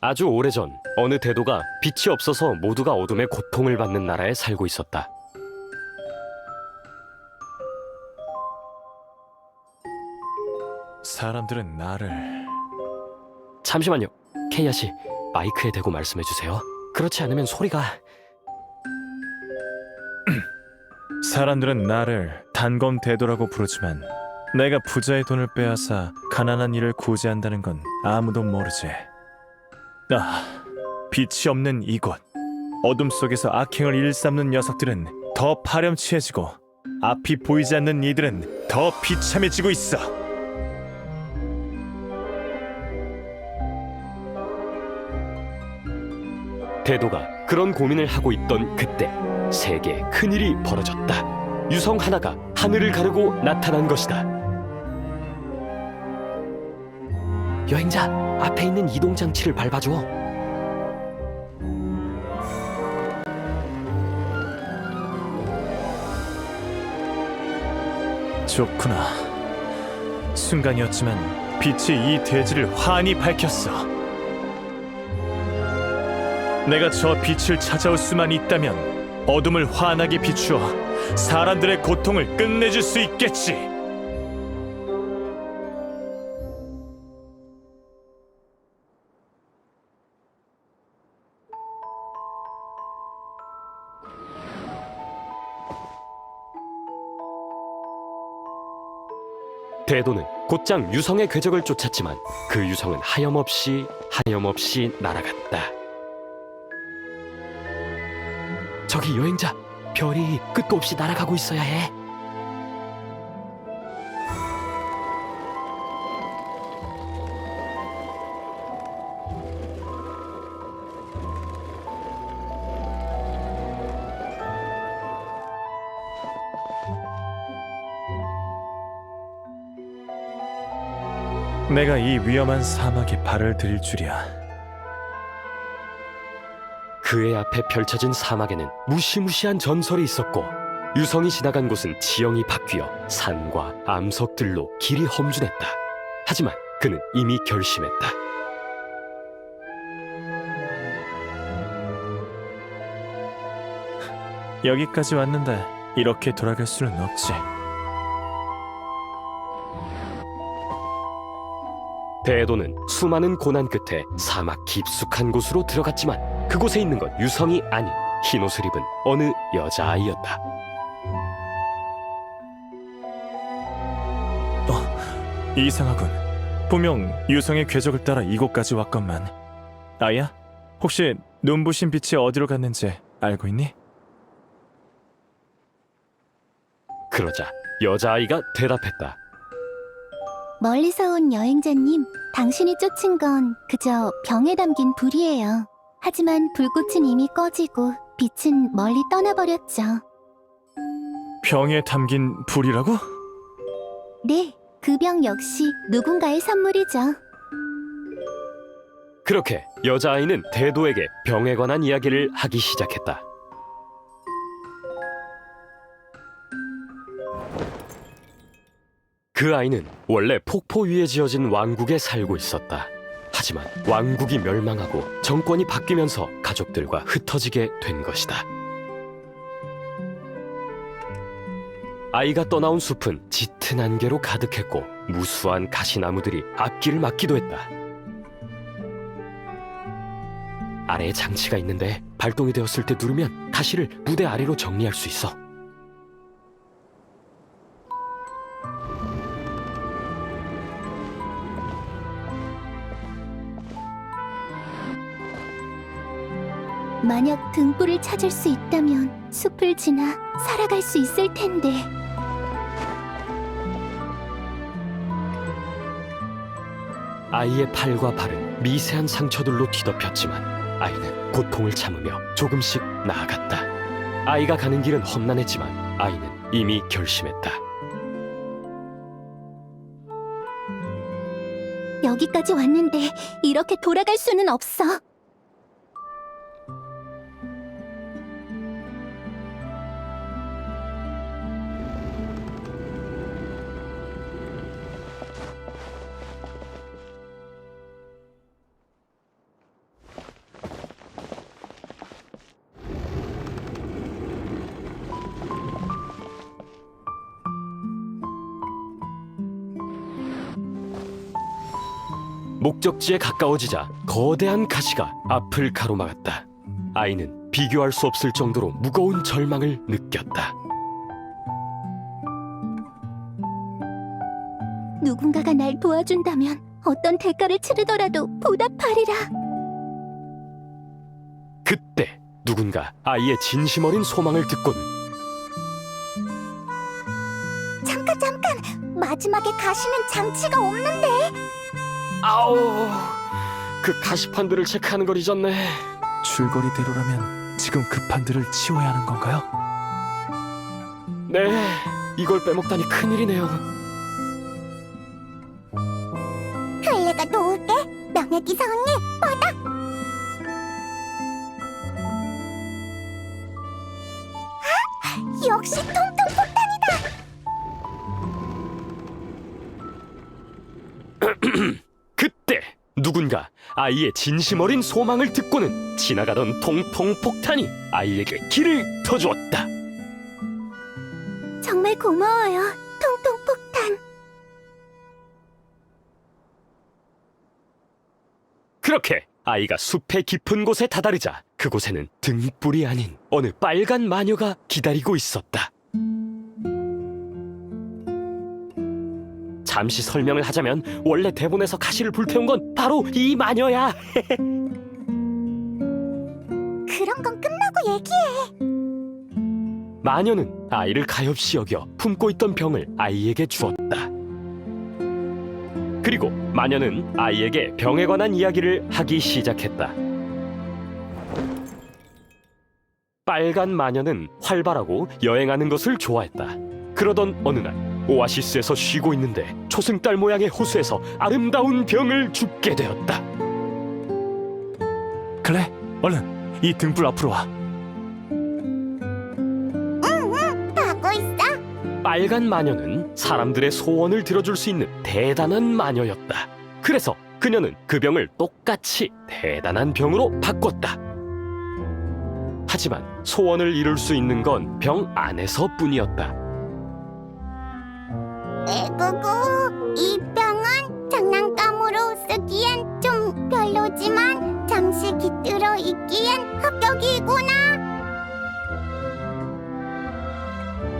아주 오래전 어느 대도가 빛이 없어서 모두가 어둠의 고통을 받는 나라에 살고 있었다. 사람들은 나를 잠시만요. 케이아 씨, 마이크에 대고 말씀해 주세요. 그렇지 않으면 소리가... 사람들은 나를 단검 대도라고 부르지만 내가 부자의 돈을 빼앗아 가난한 이를 구제한다는 건 아무도 모르지. 빛이 없는 이곳, 어둠 속에서 악행을 일삼는 녀석들은 더 파렴치해지고 앞이 보이지 않는 이들은 더 비참해지고 있어. 대도가 그런 고민을 하고 있던 그때 세계에 큰일이 벌어졌다. 유성 하나가 하늘을 가르고 나타난 것이다. 여행자, 앞에 있는 이동장치를 밟아줘. 좋구나. 순간이었지만 빛이 이 대지를 환히 밝혔어. 내가 저 빛을 찾아올 수만 있다면 어둠을 환하게 비추어 사람들의 고통을 끝내줄 수 있겠지. 대도는 곧장 유성의 궤적을 쫓았지만 그 유성은 하염없이 날아갔다. 저기 여행자, 별이 끝도 없이 날아가고 있어야 해. 내가 이 위험한 사막에 발을 들일 줄이야. 그의 앞에 펼쳐진 사막에는 무시무시한 전설이 있었고 유성이 지나간 곳은 지형이 바뀌어 산과 암석들로 길이 험준했다. 하지만 그는 이미 결심했다. 여기까지 왔는데 이렇게 돌아갈 수는 없지. 대도는 수많은 고난 끝에 사막 깊숙한 곳으로 들어갔지만 그곳에 있는 건 유성이 아닌 흰옷을 입은 어느 여자아이였다. 이상하군. 분명 유성의 궤적을 따라 이곳까지 왔건만. 아야? 혹시 눈부신 빛이 어디로 갔는지 알고 있니? 그러자 여자아이가 대답했다. 멀리서 온 여행자님, 당신이 쫓은 건 그저 병에 담긴 불이에요. 하지만 불꽃은 이미 꺼지고 빛은 멀리 떠나버렸죠. 병에 담긴 불이라고? 네, 그 병 역시 누군가의 선물이죠. 그렇게 여자아이는 대도에게 병에 관한 이야기를 하기 시작했다. 그 아이는 원래 폭포 위에 지어진 왕국에 살고 있었다. 하지만 왕국이 멸망하고 정권이 바뀌면서 가족들과 흩어지게 된 것이다. 아이가 떠나온 숲은 짙은 안개로 가득했고 무수한 가시나무들이 앞길을 막기도 했다. 아래에 장치가 있는데 발동이 되었을 때 누르면 가시를 무대 아래로 정리할 수 있어. 만약 등불을 찾을 수 있다면 숲을 지나 살아갈 수 있을 텐데. 아이의 팔과 발은 미세한 상처들로 뒤덮였지만 아이는 고통을 참으며 조금씩 나아갔다. 아이가 가는 길은 험난했지만 아이는 이미 결심했다. 여기까지 왔는데 이렇게 돌아갈 수는 없어. 목적지에 가까워지자 거대한 가시가 앞을 가로막았다. 아이는 비교할 수 없을 정도로 무거운 절망을 느꼈다. 누군가가 날 도와준다면 어떤 대가를 치르더라도 보답하리라. 그때 누군가 아이의 진심 어린 소망을 듣고는 잠깐! 마지막에 가시는 장치가 없는데. 아우, 그 가시판들을 체크하는 걸 잊었네. 줄거리대로라면 지금 급한들을 치워야 하는 건가요? 네, 이걸 빼먹다니 큰일이네요. 할례가 도울게. 명예기사언니 받아. 역시 통통 폭탄이다. 그때 누군가 아이의 진심 어린 소망을 듣고는 지나가던 통통 폭탄이 아이에게 길을 터주었다. 정말 고마워요, 통통 폭탄. 그렇게 아이가 숲의 깊은 곳에 다다르자 그곳에는 등불이 아닌 어느 빨간 마녀가 기다리고 있었다. 잠시 설명을 하자면 원래 대본에서 가시를 불태운 건 바로 이 마녀야. 그런 건 끝나고 얘기해. 마녀는 아이를 가엾이 여겨 품고 있던 병을 아이에게 주었다. 그리고 마녀는 아이에게 병에 관한 이야기를 하기 시작했다. 빨간 마녀는 활발하고 여행하는 것을 좋아했다. 그러던 어느 날 오아시스에서 쉬고 있는데 초승달 모양의 호수에서 아름다운 병을 줍게 되었다. 클레, 얼른 이 등불 앞으로 와. 가고 있어. 빨간 마녀는 사람들의 소원을 들어줄 수 있는 대단한 마녀였다. 그래서 그녀는 그 병을 똑같이 대단한 병으로 바꿨다. 하지만 소원을 이룰 수 있는 건 병 안에서뿐이었다. 에구구, 이 병은 장난감으로 쓰기엔 좀 별로지만 잠시 깃들어 있기엔 합격이구나.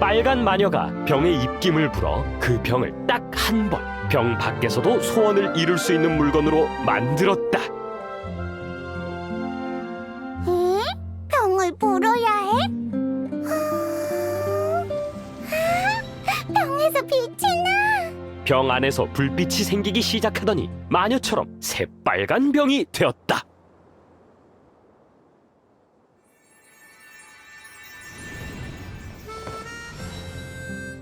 빨간 마녀가 병의 입김을 불어 그 병을 딱 한 번 병 밖에서도 소원을 이룰 수 있는 물건으로 만들었다. 에? 병을 불어야 해? 병에서 빛이 나. 병 안에서 불빛이 생기기 시작하더니 마녀처럼 새빨간 병이 되었다.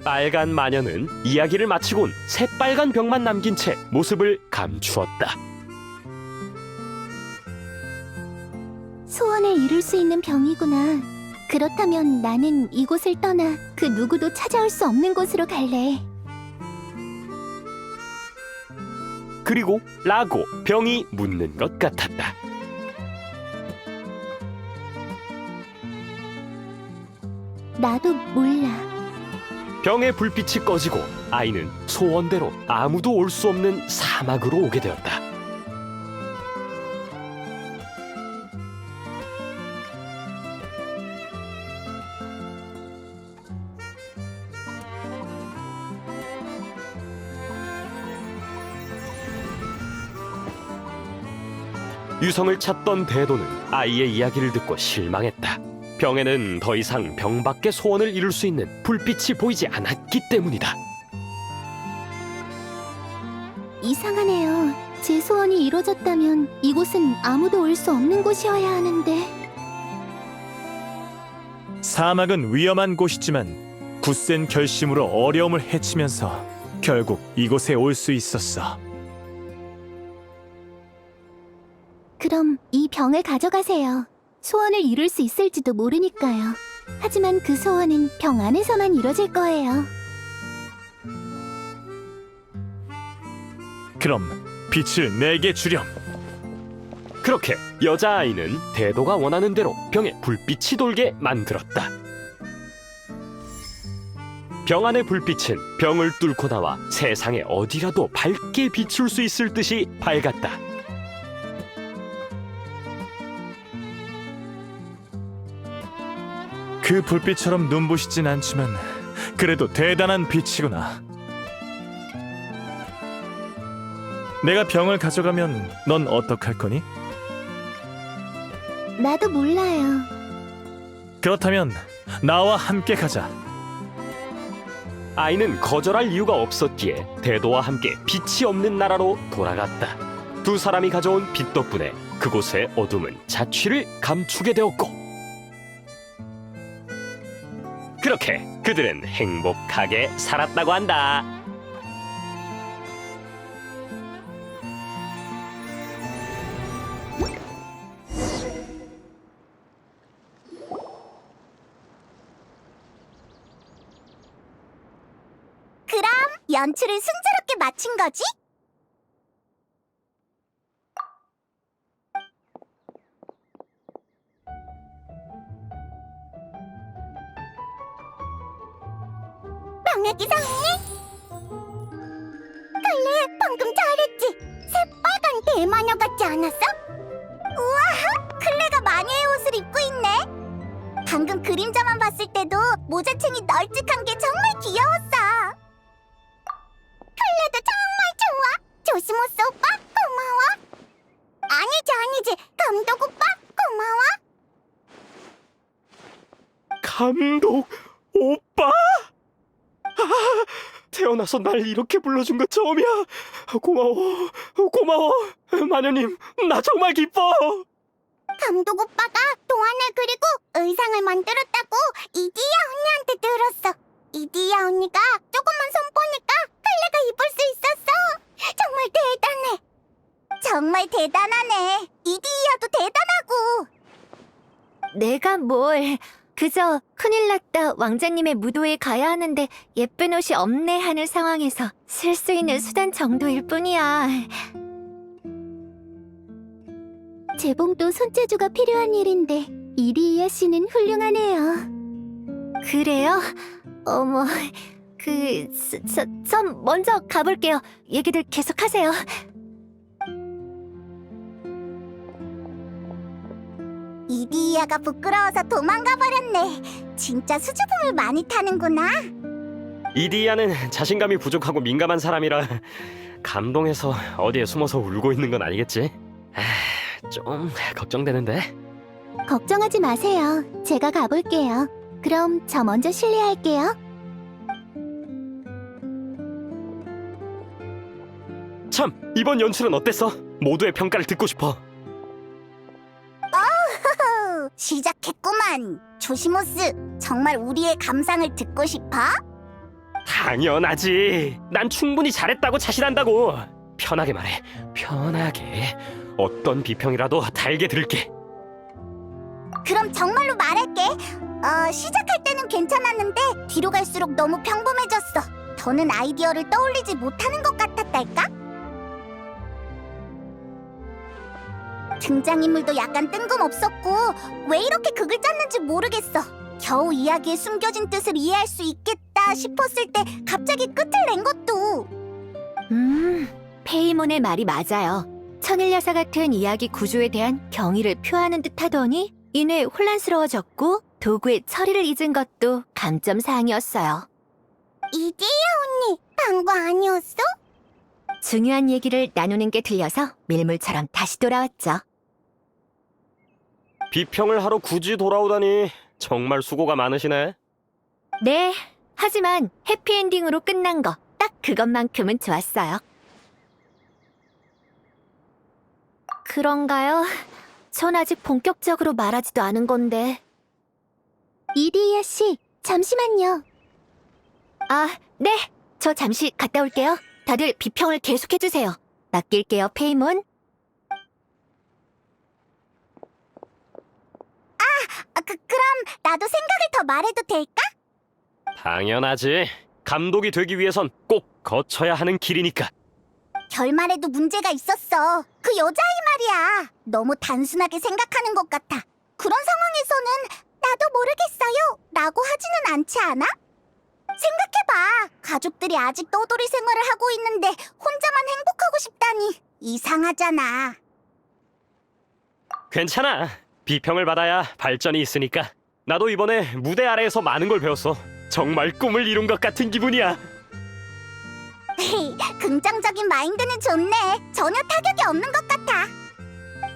빨간 마녀는 이야기를 마치곤 새빨간 병만 남긴 채 모습을 감추었다. 소원을 이룰 수 있는 병이구나. 그렇다면 나는 이곳을 떠나 그 누구도 찾아올 수 없는 곳으로 갈래. 그리고 라고 병이 묻는 것 같았다. 나도 몰라. 병의 불빛이 꺼지고 아이는 소원대로 아무도 올 수 없는 사막으로 오게 되었다. 유성을 찾던 대도는 아이의 이야기를 듣고 실망했다. 병에는 더 이상 병 밖의 소원을 이룰 수 있는 불빛이 보이지 않았기 때문이다. 이상하네요. 제 소원이 이루어졌다면 이곳은 아무도 올 수 없는 곳이어야 하는데. 사막은 위험한 곳이지만 굳센 결심으로 어려움을 헤치면서 결국 이곳에 올 수 있었어. 그럼 이 병을 가져가세요. 소원을 이룰 수 있을지도 모르니까요. 하지만 그 소원은 병 안에서만 이뤄질 거예요. 그럼 빛을 내게 주렴. 그렇게 여자아이는 대도가 원하는 대로 병에 불빛이 돌게 만들었다. 병 안의 불빛은 병을 뚫고 나와 세상에 어디라도 밝게 비출 수 있을 듯이 밝았다. 그 불빛처럼 눈부시진 않지만 그래도 대단한 빛이구나. 내가 병을 가져가면 넌 어떡할 거니? 나도 몰라요. 그렇다면 나와 함께 가자. 아이는 거절할 이유가 없었기에 대도와 함께 빛이 없는 나라로 돌아갔다. 두 사람이 가져온 빛 덕분에 그곳의 어둠은 자취를 감추게 되었고, 그렇게 그들은 행복하게 살았다고 한다. 그럼 연출을 순조롭게 마친 거지? 병약이 상해? 칼리 방금 잘했지? 새빨간 대마녀 같지 않았어? 우와, 클레가 마녀의 옷을 입고 있네. 방금 그림자만 봤을 때도 모자층이 널찍한 게 정말 귀여웠어. 클레도 정말 좋아. 조시모스 오빠 고마워. 아니지 감독 오빠 고마워. 감독 오빠? 태어나서 날 이렇게 불러준 거 처음이야. 고마워 마녀님. 나 정말 기뻐. 감독 오빠가 도안을 그리고 의상을 만들었다고 이디야 언니한테 들었어. 이디야 언니가 조금만 손보니까 클레가 입을 수 있었어. 정말 대단하네. 이디야도 대단하고. 내가 뭘. 그저 큰일 났다, 왕자님의 무도에 가야 하는데 예쁜 옷이 없네 하는 상황에서 쓸 수 있는 수단 정도일 뿐이야. 재봉도 손재주가 필요한 일인데 이리이아 씨는 훌륭하네요. 그래요? 어머, 전 먼저 가볼게요. 얘기들 계속하세요. 이디야가 부끄러워서 도망가 버렸네. 진짜 수줍음을 많이 타는구나. 이디야는 자신감이 부족하고 민감한 사람이라 감동해서 어디에 숨어서 울고 있는 건 아니겠지? 좀 걱정되는데. 걱정하지 마세요. 제가 가볼게요. 그럼 저 먼저 실례할게요. 참, 이번 연출은 어땠어? 모두의 평가를 듣고 싶어. 시작했구만. 조시모스, 정말 우리의 감상을 듣고 싶어? 당연하지. 난 충분히 잘했다고 자신한다고. 편하게 말해. 편하게. 어떤 비평이라도 달게 들을게. 그럼 정말로 말할게. 시작할 때는 괜찮았는데 뒤로 갈수록 너무 평범해졌어. 더는 아이디어를 떠올리지 못하는 것 같았달까? 등장인물도 약간 뜬금없었고 왜 이렇게 극을 짰는지 모르겠어. 겨우 이야기에 숨겨진 뜻을 이해할 수 있겠다 싶었을 때 갑자기 끝을 낸 것도. 페이몬의 말이 맞아요. 천일야사 같은 이야기 구조에 대한 경의를 표하는 듯 하더니 이내 혼란스러워졌고 도구의 처리를 잊은 것도 감점사항이었어요. 이디야 언니, 방구 아니었어? 중요한 얘기를 나누는 게 들려서 밀물처럼 다시 돌아왔죠. 비평을 하러 굳이 돌아오다니 정말 수고가 많으시네. 네, 하지만 해피엔딩으로 끝난 거 딱 그것만큼은 좋았어요. 그런가요? 전 아직 본격적으로 말하지도 않은 건데. 이디야 씨, 잠시만요. 네. 저 잠시 갔다 올게요. 다들 비평을 계속해주세요. 맡길게요, 페이몬. 그럼 나도 생각을 더 말해도 될까? 당연하지. 감독이 되기 위해선 꼭 거쳐야 하는 길이니까. 결말에도 문제가 있었어. 그 여자아이 말이야. 너무 단순하게 생각하는 것 같아. 그런 상황에서는 나도 모르겠어요 라고 하지는 않지 않아? 생각해봐. 가족들이 아직 떠돌이 생활을 하고 있는데 혼자만 행복하고 싶다니 이상하잖아. 괜찮아. 비평을 받아야 발전이 있으니까. 나도 이번에 무대 아래에서 많은 걸 배웠어. 정말 꿈을 이룬 것 같은 기분이야. 긍정적인 마인드는 좋네. 전혀 타격이 없는 것 같아.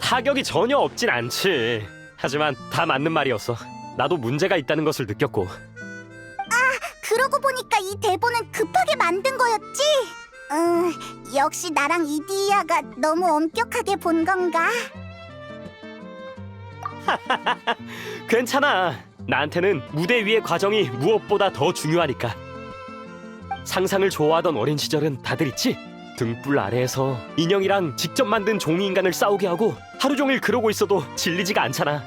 타격이 전혀 없진 않지. 하지만 다 맞는 말이었어. 나도 문제가 있다는 것을 느꼈고. 그러고 보니까 이 대본은 급하게 만든 거였지? 역시 나랑 이디야가 너무 엄격하게 본 건가? 괜찮아. 나한테는 무대 위의 과정이 무엇보다 더 중요하니까. 상상을 좋아하던 어린 시절은 다들 있지? 등불 아래에서 인형이랑 직접 만든 종이 인간을 싸우게 하고 하루 종일 그러고 있어도 질리지가 않잖아.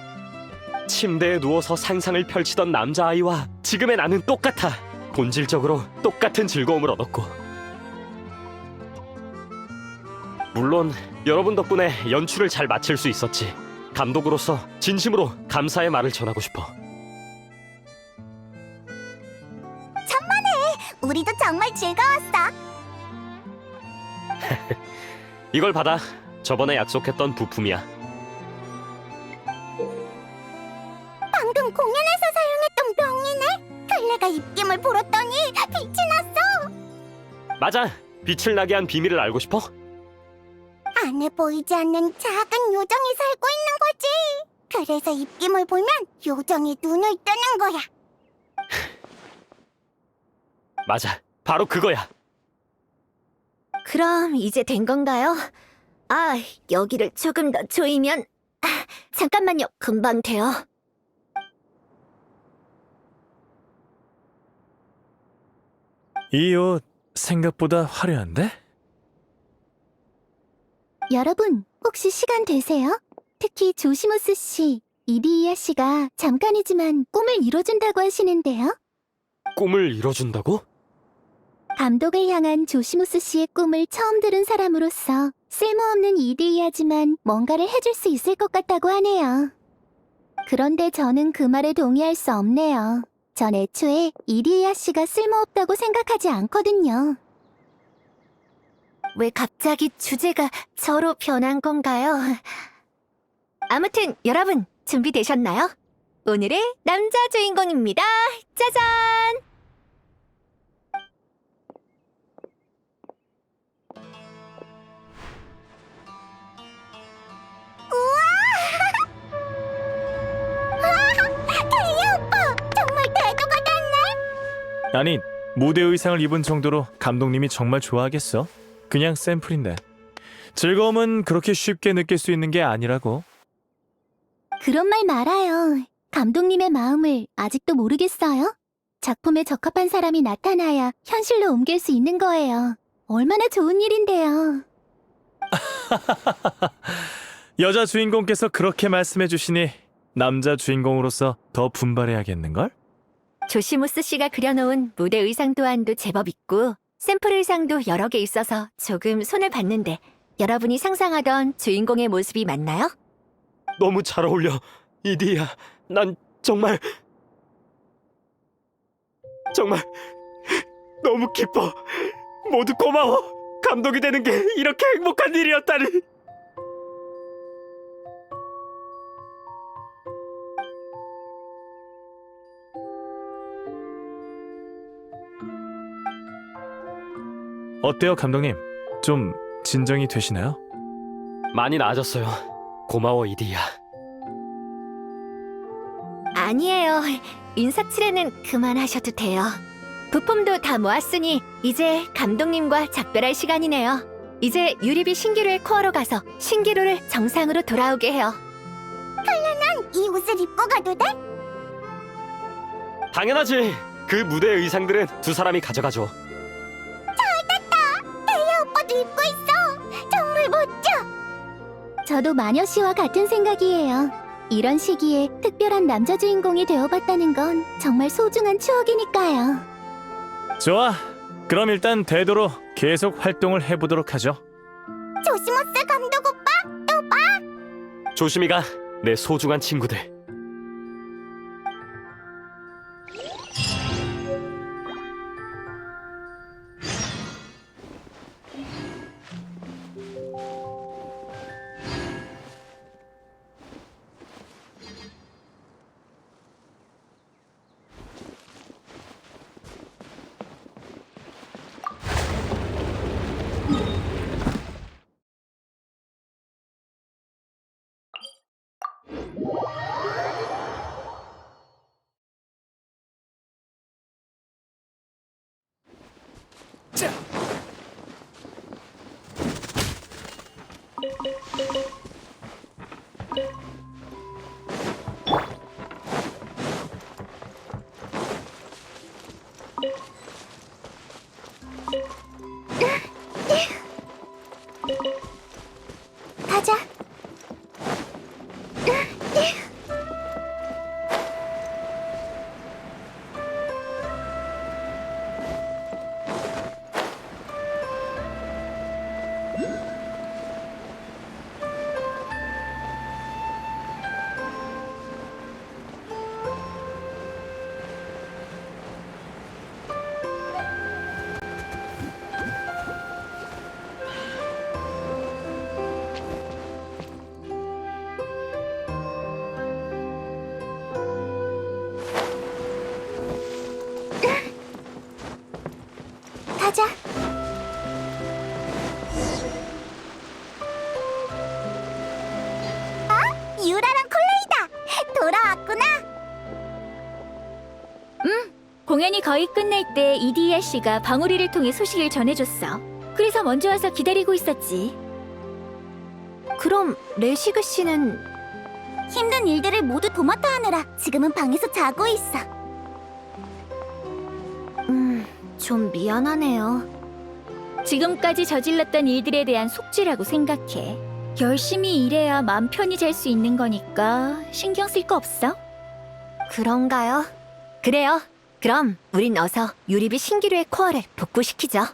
침대에 누워서 상상을 펼치던 남자아이와 지금의 나는 똑같아. 본질적으로 똑같은 즐거움을 얻었고. 물론 여러분 덕분에 연출을 잘 마칠 수 있었지. 감독으로서 진심으로 감사의 말을 전하고 싶어. 우리도 정말 즐거웠어. 이걸 받아. 저번에 약속했던 부품이야. 방금 공연에서 사용했던 병이네. 클레가 입김을 불었더니 빛이 났어. 맞아. 빛을 나게 한 비밀을 알고 싶어? 안에 보이지 않는 작은 요정이 살고 있는 거지. 그래서 입김을 불면 요정이 눈을 뜨는 거야. 맞아. 바로 그거야. 그럼 이제 된 건가요? 아, 여기를 조금 더 조이면... 잠깐만요. 금방 돼요. 이 옷 생각보다 화려한데? 여러분, 혹시 시간 되세요? 특히 조시모스 씨, 이디이아 씨가 잠깐이지만 꿈을 이뤄준다고 하시는데요. 꿈을 이뤄준다고? 감독을 향한 조시모스 씨의 꿈을 처음 들은 사람으로서 쓸모없는 이디이아지만 뭔가를 해줄 수 있을 것 같다고 하네요. 그런데 저는 그 말에 동의할 수 없네요. 전 애초에 이디이아 씨가 쓸모없다고 생각하지 않거든요. 왜 갑자기 주제가 저로 변한 건가요? 아무튼 여러분 준비되셨나요? 오늘의 남자 주인공입니다. 짜잔! 태희 오빠, 정말 대두가 됐네. 아니, 무대 의상을 입은 정도로 감독님이 정말 좋아하겠어? 그냥 샘플인데. 즐거움은 그렇게 쉽게 느낄 수 있는 게 아니라고. 그런 말 말아요. 감독님의 마음을 아직도 모르겠어요? 작품에 적합한 사람이 나타나야 현실로 옮길 수 있는 거예요. 얼마나 좋은 일인데요. 여자 주인공께서 그렇게 말씀해 주시니 남자 주인공으로서 더 분발해야겠는걸? 조시모스 씨가 그려놓은 무대 의상 또한도 제법 있고 샘플 의상도 여러 개 있어서 조금 손을 봤는데 여러분이 상상하던 주인공의 모습이 맞나요? 너무 잘 어울려. 이디야. 난 정말 너무 기뻐. 모두 고마워. 감독이 되는 게 이렇게 행복한 일이었다니. 어때요, 감독님? 좀 진정이 되시나요? 많이 나아졌어요. 고마워, 이디야. 아니에요. 인사치레는 그만하셔도 돼요. 부품도 다 모았으니 이제 감독님과 작별할 시간이네요. 이제 유리비 신기루의 코어로 가서 신기루를 정상으로 돌아오게 해요. 이 옷을 입고 가도 돼? 당연하지. 그 무대 의상들은 두 사람이 가져가죠. 태희 오빠도 입고 있어. 정말 멋져. 저도 마녀 씨와 같은 생각이에요. 이런 시기에 특별한 남자 주인공이 되어봤다는 건 정말 소중한 추억이니까요. 좋아. 그럼 일단 되도록 계속 활동을 해보도록 하죠. 조시모스 감독 오빠. 조심히 가. 내 소중한 친구들. 가자. 가자. 유라랑 콜레이다. 돌아왔구나. 공연이 거의 끝날 때 이디야 씨가 방울이를 통해 소식을 전해줬어. 그래서 먼저 와서 기다리고 있었지. 그럼 레시그 씨는 힘든 일들을 모두 도맡아 하느라 지금은 방에서 자고 있어. 좀 미안하네요. 지금까지 저질렀던 일들에 대한 속죄라고 생각해. 열심히 일해야 마음 편히 잘 수 있는 거니까 신경 쓸 거 없어? 그런가요? 그래요. 그럼 우린 어서 유리비 신기루의 코어를 복구시키죠.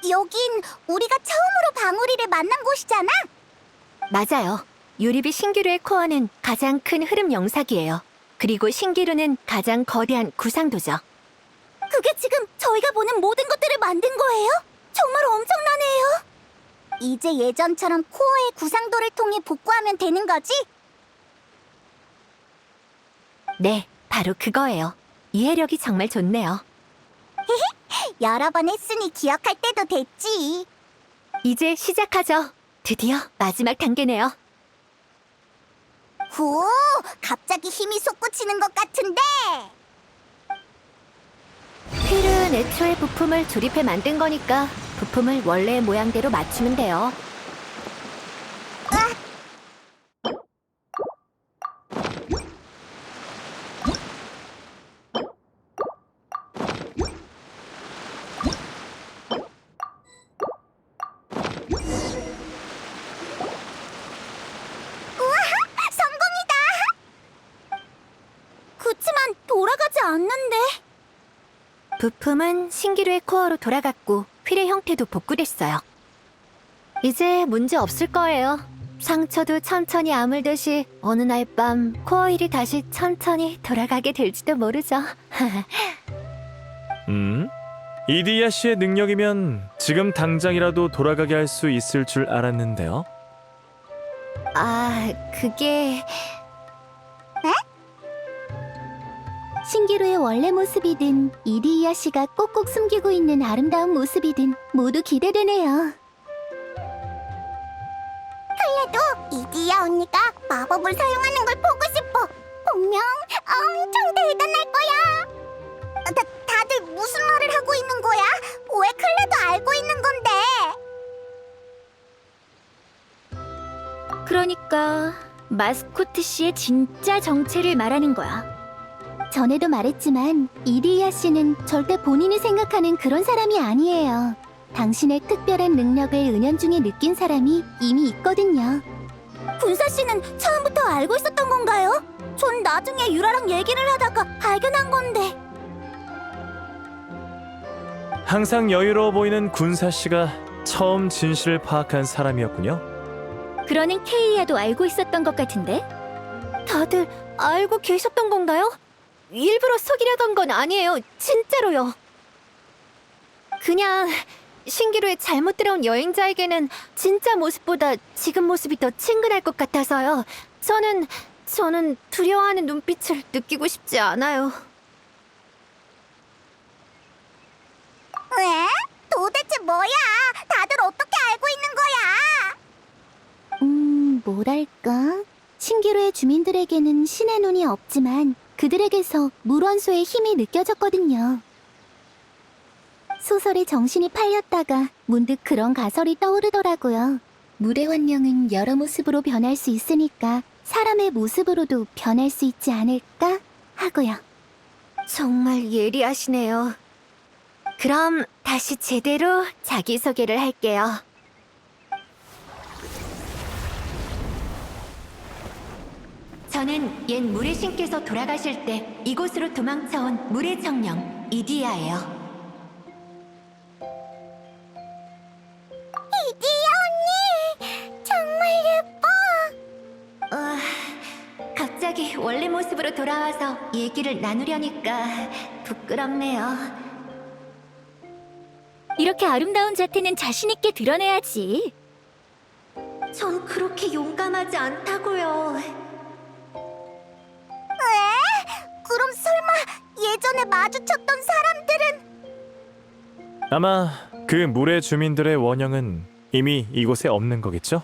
여긴 우리가 처음으로 방울이를 만난 곳이잖아. 맞아요. 유리비 신기루의 코어는 가장 큰 흐름 영삭이에요. 그리고 신기루는 가장 거대한 구상도죠. 그게 지금 저희가 보는 모든 것들을 만든 거예요? 정말 엄청나네요. 이제 예전처럼 코어의 구상도를 통해 복구하면 되는 거지? 네, 바로 그거예요. 이해력이 정말 좋네요. 여러 번 했으니 기억할 때도 됐지. 이제 시작하죠. 드디어 마지막 단계네요. 오, 갑자기 힘이 솟구치는 것 같은데. 휠은 애초에 부품을 조립해 만든 거니까 부품을 원래의 모양대로 맞추면 돼요. 성공이다. 그치만 돌아가지 않는데. 부품은 신기루의 코어로 돌아갔고 휠의 형태도 복구됐어요. 이제 문제 없을 거예요. 상처도 천천히 아물듯이 어느 날 밤 코어 휠이 다시 천천히 돌아가게 될지도 모르죠. 이디야 씨의 능력이면 지금 당장이라도 돌아가게 할 수 있을 줄 알았는데요. 아, 그게... 신기루의 원래 모습이든 이디이아 씨가 꼭꼭 숨기고 있는 아름다운 모습이든 모두 기대되네요. 그래도 이디이아 언니가 마법을 사용하는 걸 보고 싶어. 분명 엄청 대단할 거야. 다들 무슨 말을 하고 있는 거야? 왜 클레도 알고 있는 건데? 그러니까 마스코트 씨의 진짜 정체를 말하는 거야. 전에도 말했지만 이디이아 씨는 절대 본인이 생각하는 그런 사람이 아니에요. 당신의 특별한 능력을 은연중에 느낀 사람이 이미 있거든요. 군사 씨는 처음부터 알고 있었던 건가요? 전 나중에 유라랑 얘기를 하다가 발견한 건데. 항상 여유로워 보이는 군사 씨가 처음 진실을 파악한 사람이었군요. 그러는 케이아도 알고 있었던 것 같은데? 다들 알고 계셨던 건가요? 일부러 속이려던 건 아니에요. 진짜로요. 그냥 신기루에 잘못 들어온 여행자에게는 진짜 모습보다 지금 모습이 더 친근할 것 같아서요. 저는 두려워하는 눈빛을 느끼고 싶지 않아요. 왜? 도대체 뭐야? 다들 어떻게 알고 있는 거야? 뭐랄까? 신기루의 주민들에게는 신의 눈이 없지만 그들에게서 물원소의 힘이 느껴졌거든요. 소설에 정신이 팔렸다가 문득 그런 가설이 떠오르더라고요. 물의 환경은 여러 모습으로 변할 수 있으니까 사람의 모습으로도 변할 수 있지 않을까 하고요. 정말 예리하시네요. 그럼 다시 제대로 자기소개를 할게요. 저는 옛 물의 신께서 돌아가실 때 이곳으로 도망쳐온 물의 청령 이디야예요. 이디야 언니! 정말 예뻐! 갑자기 원래 모습으로 돌아와서 얘기를 나누려니까 부끄럽네요. 이렇게 아름다운 자태는 자신있게 드러내야지. 전 그렇게 용감하지 않다고요. 그럼 설마 예전에 마주쳤던 사람들은? 아마 그 물의 주민들의 원형은 이미 이곳에 없는 거겠죠?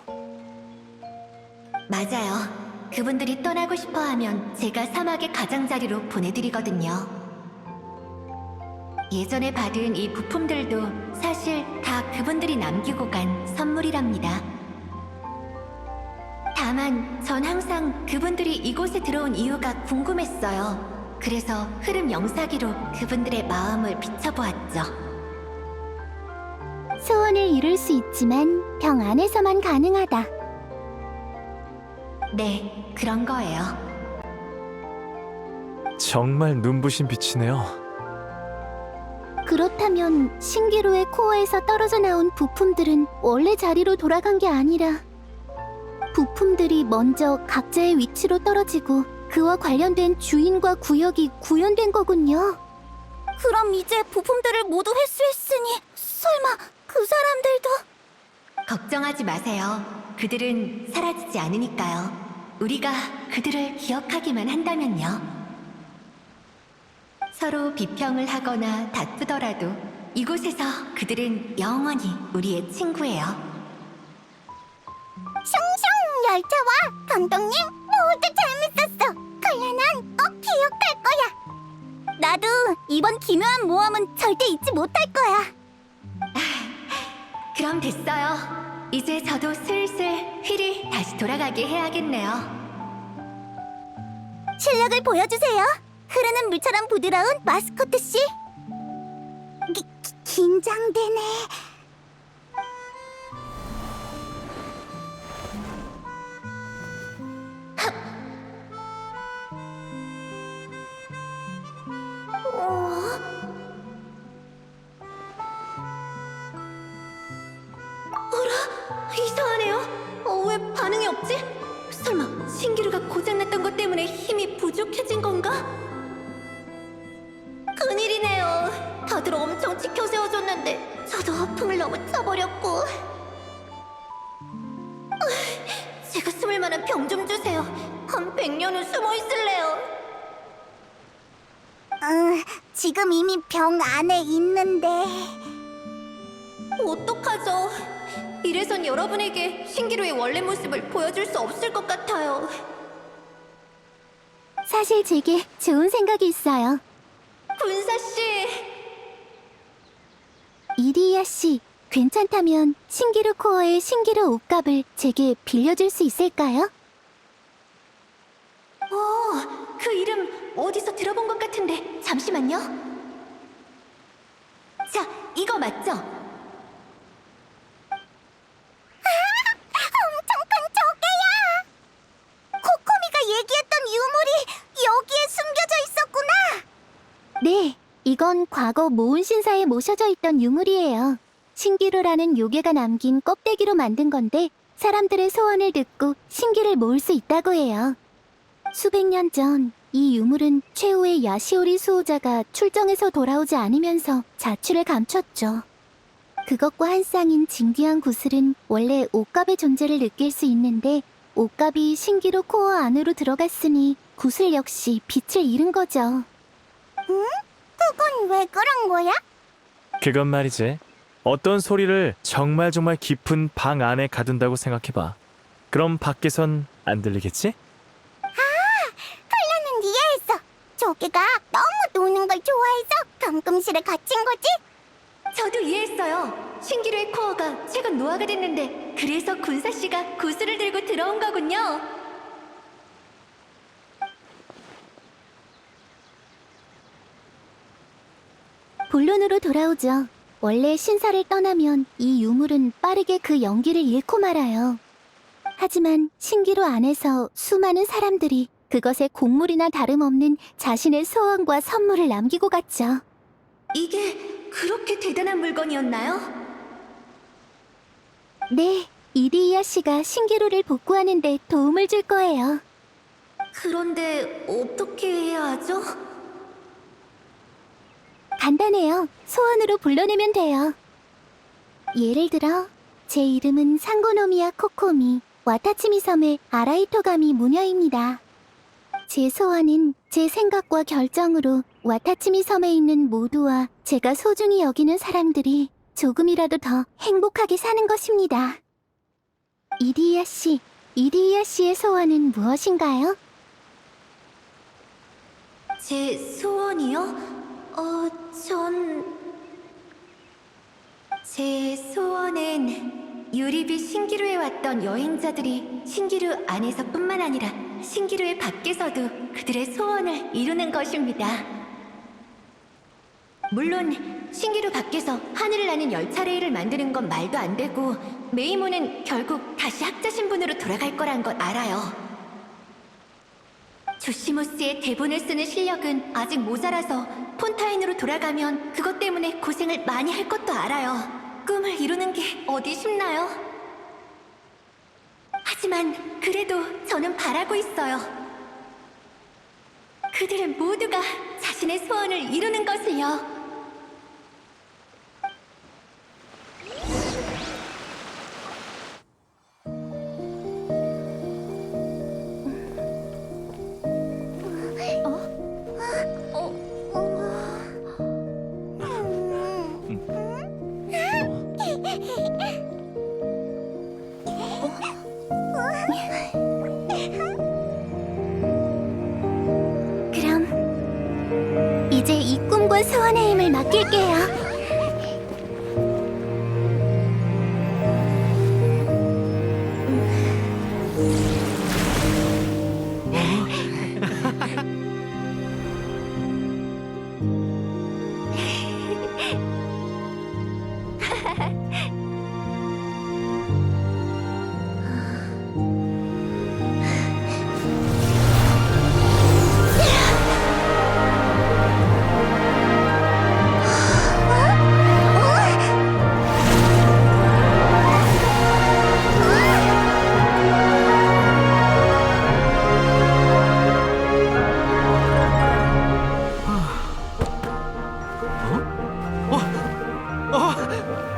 맞아요. 그분들이 떠나고 싶어 하면 제가 사막의 가장자리로 보내드리거든요. 예전에 받은 이 부품들도 사실 다 그분들이 남기고 간 선물이랍니다. 다만 전 항상 그분들이 이곳에 들어온 이유가 궁금했어요. 그래서 흐름 영사기로 그분들의 마음을 비춰보았죠. 소원을 이룰 수 있지만 병 안에서만 가능하다. 네, 그런 거예요. 정말 눈부신 빛이네요. 그렇다면 신기루의 코어에서 떨어져 나온 부품들은 원래 자리로 돌아간 게 아니라 부품들이 먼저 각자의 위치로 떨어지고 그와 관련된 주인과 구역이 구현된 거군요. 그럼 이제 부품들을 모두 회수했으니 설마 그 사람들도... 걱정하지 마세요. 그들은 사라지지 않으니까요. 우리가 그들을 기억하기만 한다면요. 서로 비평을 하거나 다투더라도 이곳에서 그들은 영원히 우리의 친구예요. 숑숑 열차와 감독님 모두 재밌었어. 칼라난 꼭 기억할 거야. 나도 이번 기묘한 모험은 절대 잊지 못할 거야. 그럼 됐어요. 이제 저도 슬슬 휠이 다시 돌아가게 해야겠네요. 실력을 보여주세요. 흐르는 물처럼 부드러운 마스코트 씨. 긴장되네. 이상하네요. 왜 반응이 없지? 설마 신기루가 고장났던 것 때문에 힘이 부족해진 건가? 큰일이네요. 다들 엄청 지켜 세워줬는데 저도 허풍을 너무 쳐버렸고. 제가 숨을 만한 병 좀 주세요. 한 100년은 숨어 있을래요. 지금 이미 병 안에 있는데. 어떡하죠? 이래선 여러분에게 신기루의 원래 모습을 보여줄 수 없을 것 같아요. 사실 제게 좋은 생각이 있어요. 군사씨! 이리야 씨, 괜찮다면 신기루 코어의 신기루 옷값을 제게 빌려줄 수 있을까요? 그 이름 어디서 들어본 것 같은데 잠시만요. 자, 이거 맞죠? 엄청 큰 조개야! 코코미가 얘기했던 유물이 여기에 숨겨져 있었구나! 네, 이건 과거 모은 신사에 모셔져 있던 유물이에요. 신기루라는 요괴가 남긴 껍데기로 만든 건데 사람들의 소원을 듣고 신기를 모을 수 있다고 해요. 수백 년 전 이 유물은 최후의 야시오리 수호자가 출정해서 돌아오지 않으면서 자취를 감췄죠. 그것과 한 쌍인 진귀한 구슬은 원래 옷값의 존재를 느낄 수 있는데 옷값이 신기루 코어 안으로 들어갔으니 구슬 역시 빛을 잃은 거죠. 응? 그건 왜 그런 거야? 그건 말이지. 어떤 소리를 정말 깊은 방 안에 가둔다고 생각해봐. 그럼 밖에선 안 들리겠지? 나는 이해했어. 조개가 너무 노는 걸 좋아해서 감금실에 갇힌 거지? 저도 이해했어요. 신기루의 코어가 최근 노화가 됐는데 그래서 군사 씨가 구슬을 들고 들어온 거군요. 본론으로 돌아오죠. 원래 신사를 떠나면 이 유물은 빠르게 그 연기를 잃고 말아요. 하지만 신기루 안에서 수많은 사람들이 그것에 곡물이나 다름없는 자신의 소원과 선물을 남기고 갔죠. 이게 그렇게 대단한 물건이었나요? 네, 이디이아 씨가 신기루를 복구하는 데 도움을 줄 거예요. 그런데 어떻게 해야 하죠? 간단해요. 소원으로 불러내면 돼요. 예를 들어 제 이름은 상고노미야 코코미, 와타치미 섬의 아라이토가미 무녀입니다. 제 소원은 제 생각과 결정으로 와타치미 섬에 있는 모두와 제가 소중히 여기는 사람들이 조금이라도 더 행복하게 사는 것입니다. 이디이아 씨의 소원은 무엇인가요? 제 소원이요? 제 소원은 유리비 신기루에 왔던 여행자들이 신기루 안에서뿐만 아니라 신기루의 밖에서도 그들의 소원을 이루는 것입니다. 물론 신기루 밖에서 하늘을 나는 열차 레일을 만드는 건 말도 안 되고 메이모는 결국 다시 학자 신분으로 돌아갈 거란 걸 알아요. 조시모스의 대본을 쓰는 실력은 아직 모자라서 폰타인으로 돌아가면 그것 때문에 고생을 많이 할 것도 알아요. 꿈을 이루는 게 어디 쉽나요? 하지만 그래도 저는 바라고 있어요. 그들은 모두가 자신의 소원을 이루는 것을요. 그럼 이제 이 꿈과 소원의 힘을 맡길게요.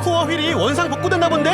코어 휠이 원상 복구됐나 본데?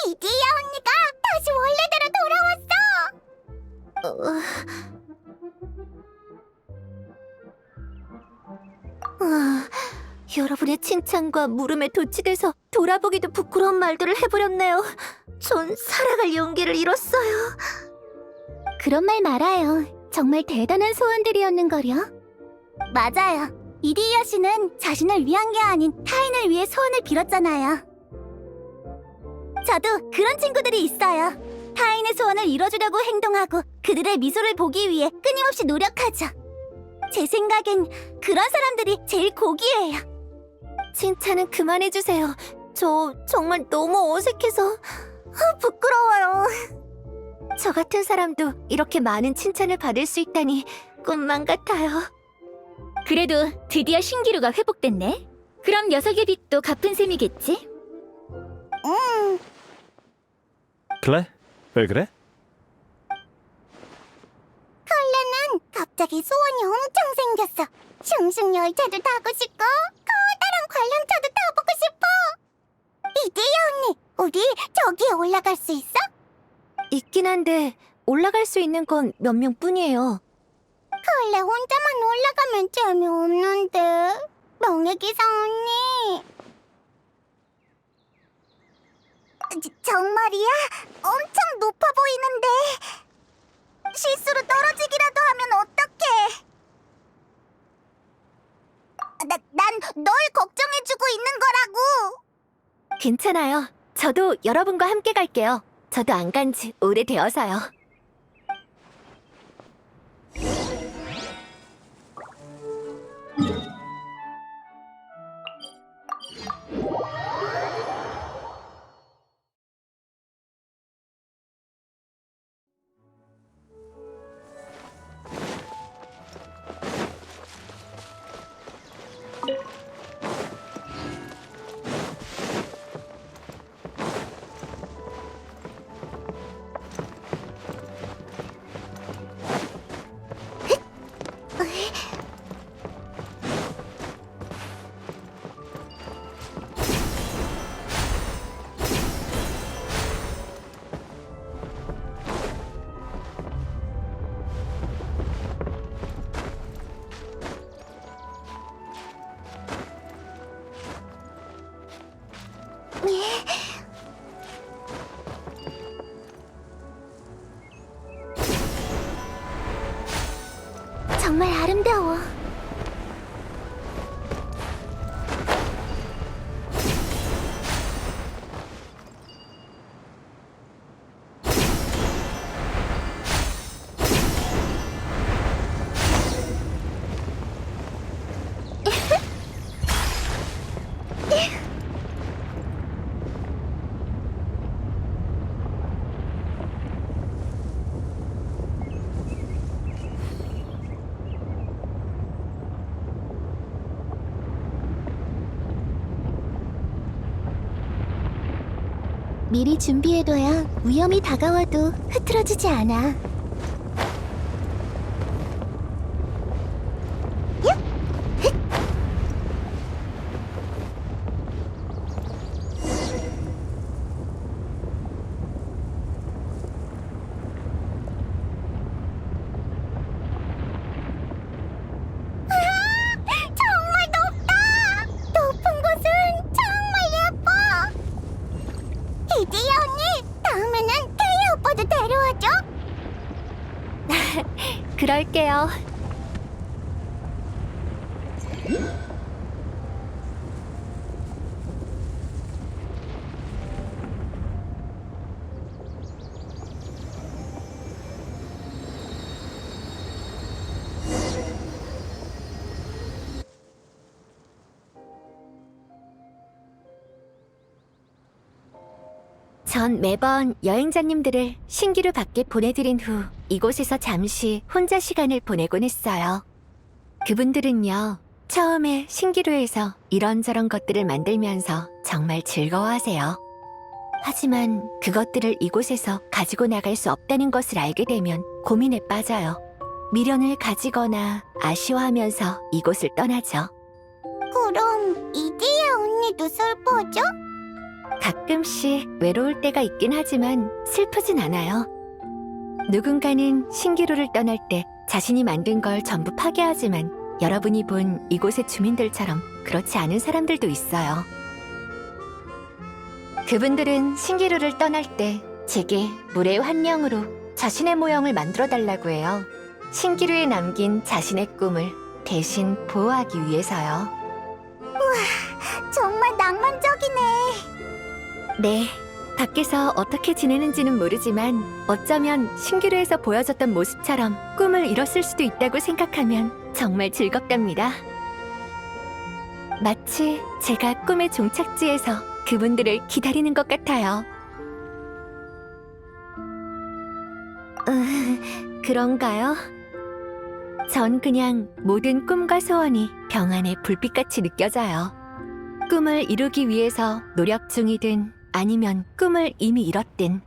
이디야 언니가 다시 원래대로 돌아왔어. 여러분의 칭찬과 물음에 도취돼서 돌아보기도 부끄러운 말들을 해버렸네요. 전 살아갈 용기를 잃었어요. 그런 말 말아요. 정말 대단한 소원들이었는걸요. 맞아요. 이디야 씨는 자신을 위한 게 아닌 타인을 위해 소원을 빌었잖아요. 저도 그런 친구들이 있어요. 타인의 소원을 이뤄주려고 행동하고 그들의 미소를 보기 위해 끊임없이 노력하죠. 제 생각엔 그런 사람들이 제일 고귀해요. 칭찬은 그만해주세요. 저 정말 너무 어색해서 부끄러워요. 저 같은 사람도 이렇게 많은 칭찬을 받을 수 있다니 꿈만 같아요. 그래도 드디어 신기루가 회복됐네. 그럼 녀석의 빚도 갚은 셈이겠지? 클레? 왜 그래? 갑자기 소원이 엄청 생겼어. 슝슝 열차도 타고 싶고 커다란 관람차도 타보고 싶어. 이디야 언니, 우리 저기에 올라갈 수 있어? 있긴 한데 올라갈 수 있는 건 몇 명뿐이에요. 원래 혼자만 올라가면 재미없는데. 명예기사 언니. 정말이야? 엄청 높아 보이는데. 실수로 떨어지기라도 하면 어떡해? 난 널 걱정해주고 있는 거라고. 괜찮아요. 저도 여러분과 함께 갈게요. 저도 안 간 지 오래되어서요. 정말 아름다워. 미리 준비해둬야 위험이 다가와도 흐트러지지 않아. 정말 높다! 높은 곳은 정말 예뻐! 이디야 언니, 다음에는 태희 오빠도 데려와줘. 그럴게요. 전 매번 여행자님들을 신기루 밖에 보내드린 후 이곳에서 잠시 혼자 시간을 보내곤 했어요. 그분들은요, 처음에 신기루에서 이런저런 것들을 만들면서 정말 즐거워하세요. 하지만 그것들을 이곳에서 가지고 나갈 수 없다는 것을 알게 되면 고민에 빠져요. 미련을 가지거나 아쉬워하면서 이곳을 떠나죠. 그럼 이디야 언니도 슬퍼져? 가끔씩 외로울 때가 있긴 하지만 슬프진 않아요. 누군가는 신기루를 떠날 때 자신이 만든 걸 전부 파괴하지만 여러분이 본 이곳의 주민들처럼 그렇지 않은 사람들도 있어요. 그분들은 신기루를 떠날 때 제게 물의 환영으로 자신의 모형을 만들어 달라고 해요. 신기루에 남긴 자신의 꿈을 대신 보호하기 위해서요. 우와, 정말 낭만적이네. 네, 밖에서 어떻게 지내는지는 모르지만 어쩌면 신기루에서 보여줬던 모습처럼 꿈을 이뤘을 수도 있다고 생각하면 정말 즐겁답니다. 마치 제가 꿈의 종착지에서 그분들을 기다리는 것 같아요. 그런가요? 전 그냥 모든 꿈과 소원이 병 안에 불빛같이 느껴져요. 꿈을 이루기 위해서 노력 중이든 아니면 꿈을 이미 이뤘든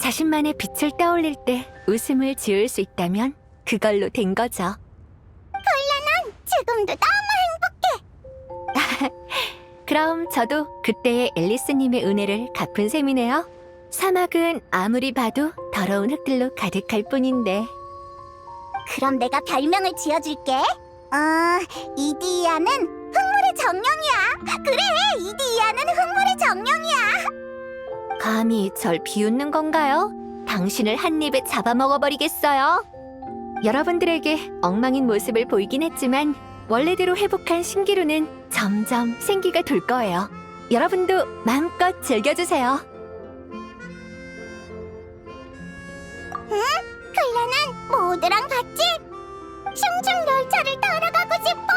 자신만의 빛을 떠올릴 때 웃음을 지을 수 있다면 그걸로 된 거죠. 지금도 너무 행복해. 그럼 저도 그때의 앨리스님의 은혜를 갚은 셈이네요. 사막은 아무리 봐도 더러운 흙들로 가득할 뿐인데. 그럼 내가 별명을 지어줄게. 이디야는 흙물의 정령이야. 그래, 이디야는 흙물의 정령이야. 감히 절 비웃는 건가요? 당신을 한 입에 잡아먹어버리겠어요. 여러분들에게 엉망인 모습을 보이긴 했지만 원래대로 회복한 신기루는 점점 생기가 돌 거예요. 여러분도 마음껏 즐겨주세요. 클레는 모두랑 같이 슝슝 열차를 타러 가고 싶어.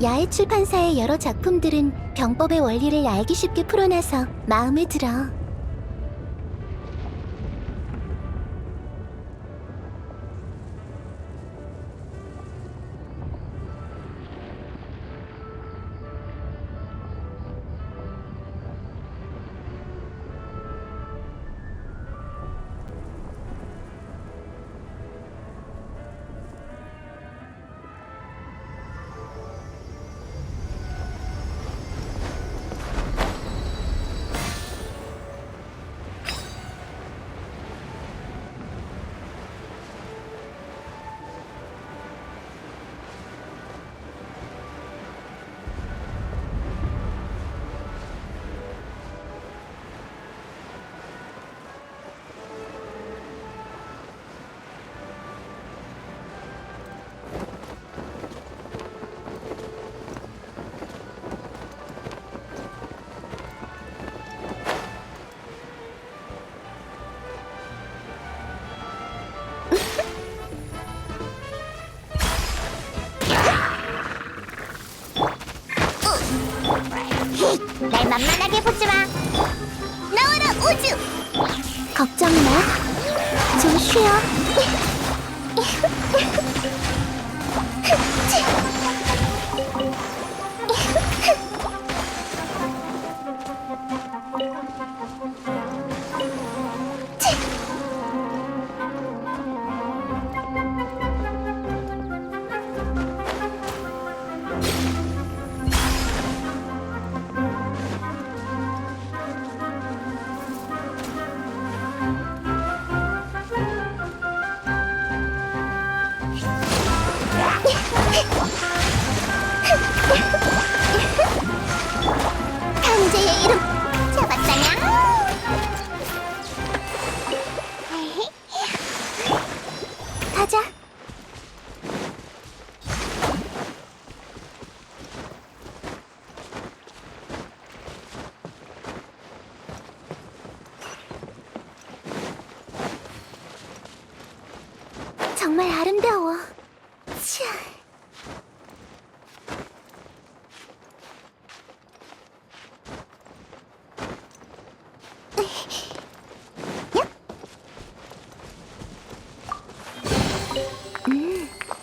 야외 출판사의 여러 작품들은 병법의 원리를 알기 쉽게 풀어놔서 마음에 들어. 날 만만하게 보지 마. 나와라 우주. 걱정 마. 좀 쉬어. 강제의 이름 잡았다냐? 가자. 정말 아름다워. 차.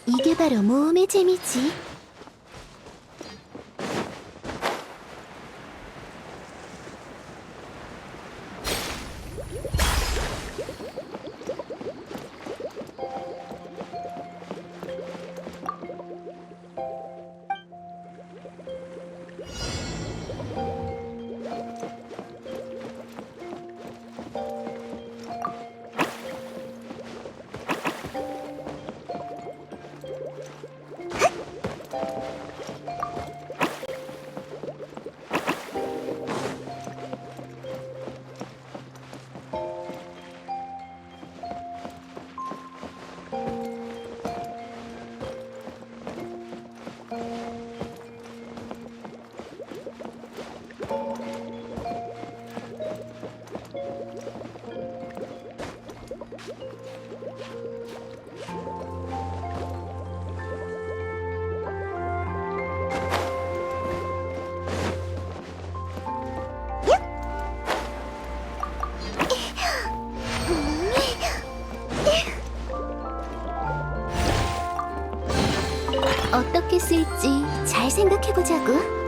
이게 바로 모험의 재미지. 어떻게 쓸지 잘 생각해보자고.